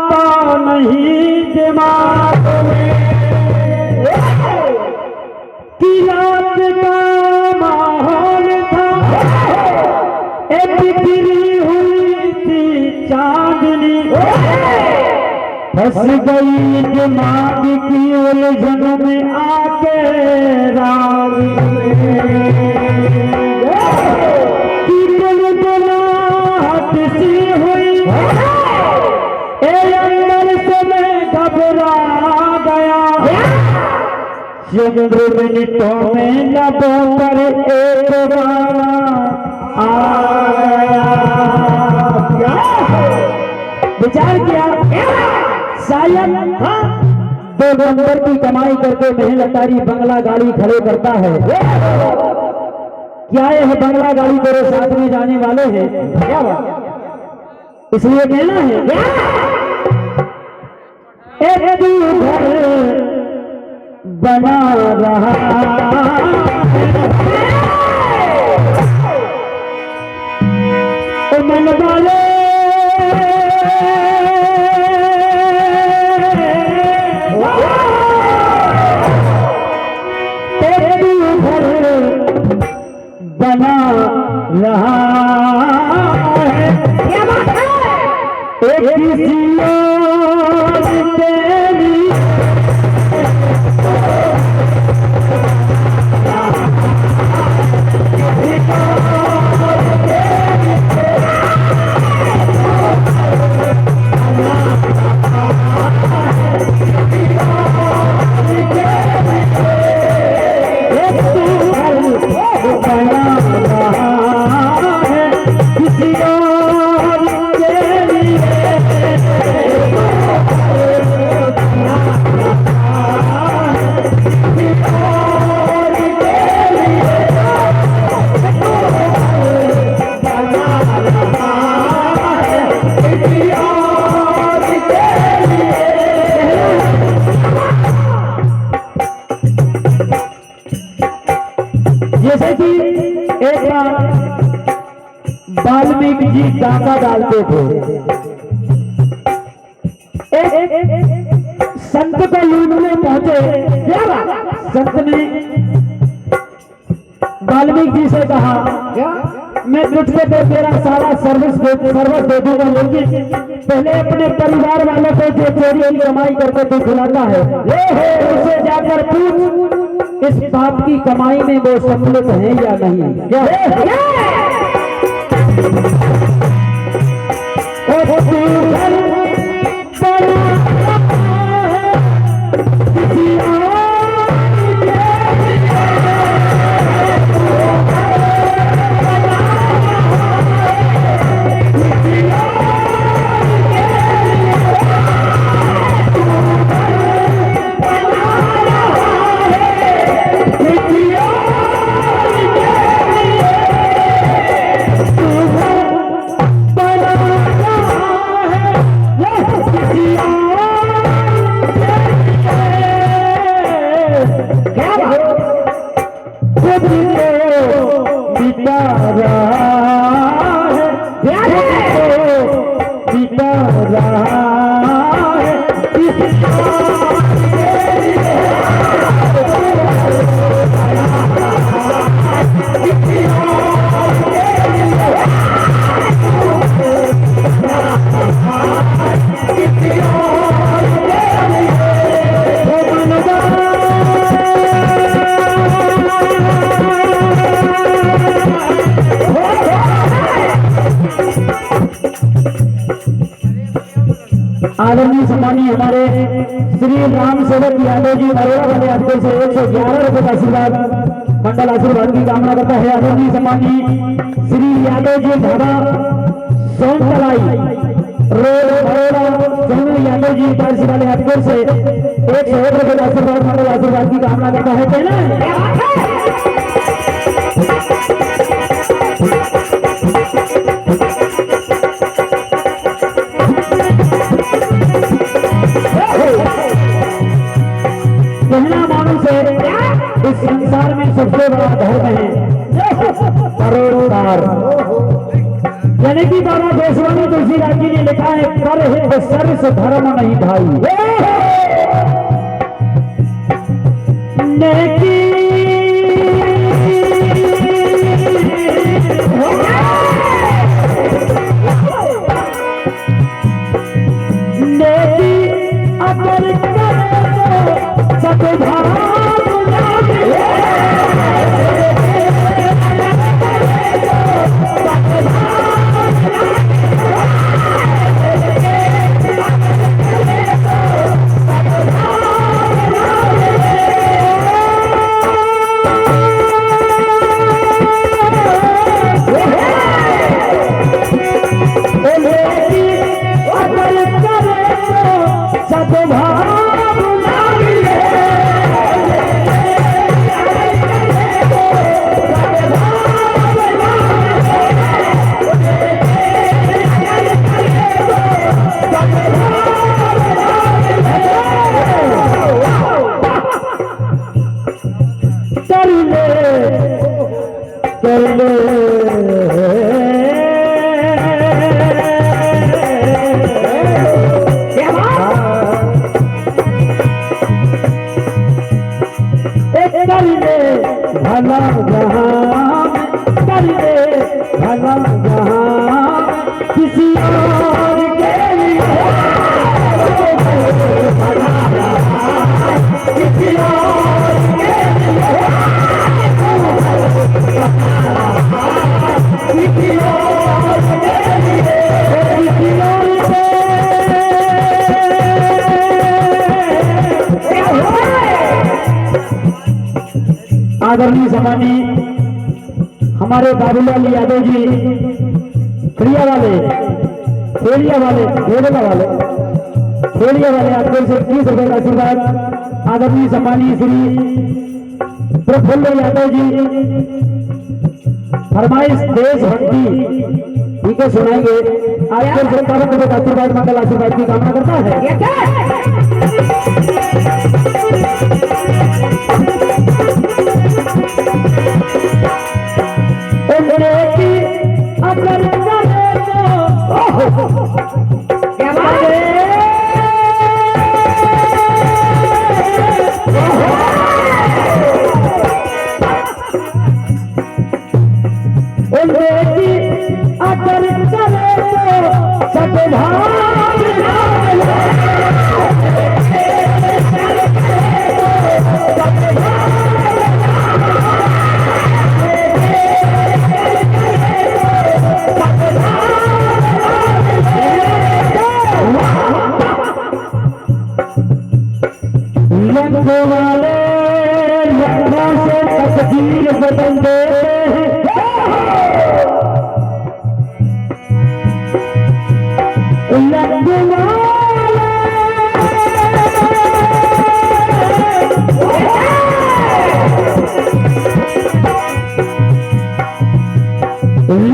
आता नहीं दिमाग में कि रात का माहौल था, एक गिरी हुई थी चांदनी, फंस गई दिमाग की उलझन में आके रात सी हुई अंदर से मैं घबरा गया, चंद्र मिनटों में लबों पर एक बार आया। विचार किया शायद 2 नंबर की कमाई करके मेहनतारी बंगला गाड़ी खड़े करता है, क्या यह बंगला गाड़ी तेरे साथ में जाने वाले हैं क्या बात, इसलिए कहना है एक तू घर बना रहा मन वाले एक तू घर बना रहा है, एक किसी और तेरी जैसे कि एक बार वाल्मीकि जी डाका डालते थे, एक संत को लूटने पहुंचे, संत ने वाल्मीकि जी से कहा मैं तुझसे तो तेरा सारा सर्विस दे दूंगा, लेकिन पहले अपने परिवार वालों को जो चोरी की कमाई करके तू खिलाता है उससे जाकर पूछ इस बात की कमाई में वो सम्मिलित है या नहीं। आदरणीय सम्मानीय हमारे श्री राम सेवक यादव जी नरोड़ा वाले आपको से 111 रुपए का आशीर्वाद मंडल आशीर्वाद की कामना करता है। आदरणीय सम्मानीय श्री यादव जी ढाबा सोनतलाई रोड नरोड़ा सोनू यादव जी पारसी वाले आपको से 101 रुपए का आशीर्वाद मंडल आशीर्वाद की कामना करता है। कहना इस संसार में सबसे बड़ा धर्म है परोपकार, जानकी बाबा गोस्वामी तुलसीदास जी ने लिखा है, कर है सर्व से धर्म नहीं भाई, नेकी नेकी अगर करे तो सब भाव भला जहां कर दे, भला जहां किसी और के लिए, भला किसी और के लिए, किसी और के लिए, किसी और आदरणीय समानी हमारे बाबूलाल यादव जी खेड़िया वाले आपको से 30 रुपए का आशीर्वाद। आदरणीय सम्मानीय श्री प्रफुल्ल यादव जी फरमाइश देशभक्ति ठीक है सुनाएंगे। आपको से 51 रुपए का आशीर्वाद मंगल आशीर्वाद की कामना करता है। अगर करे तो क्या बात है, अगर करे तो सब भाव वाले लखनऊ से तकदीर बदल दे,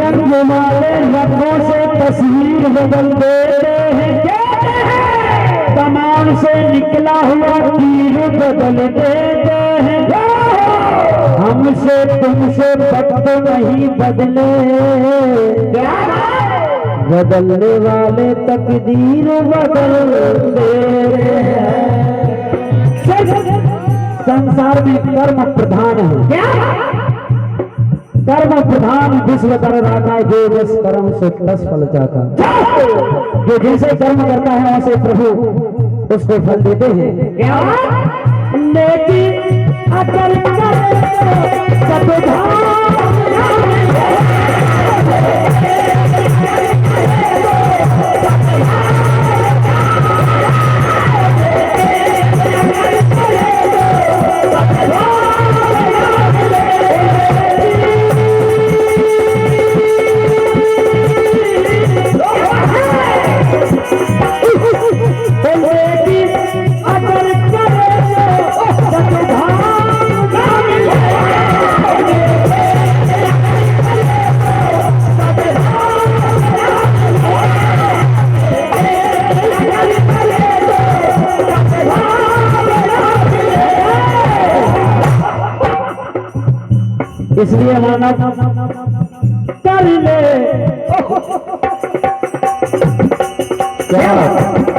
रंग वाले लखनऊ से तस्वीर बदल दे, कमान से निकला हुआ तीर बदल देते हैं, हमसे तुमसे वक्त नहीं बदले, बदलने वाले तकदीर बदल देते हैं। संसार में कर्म प्रधान है, क्या कर्म प्रधान विश्व कर रहा, जो बस कर्म से प्लस फल जाता, जो जैसे कर्म करता है वैसे प्रभु उसको फल देते हैं। क्या नेकी अकल करे सब इसलिए मानव कर ले क्या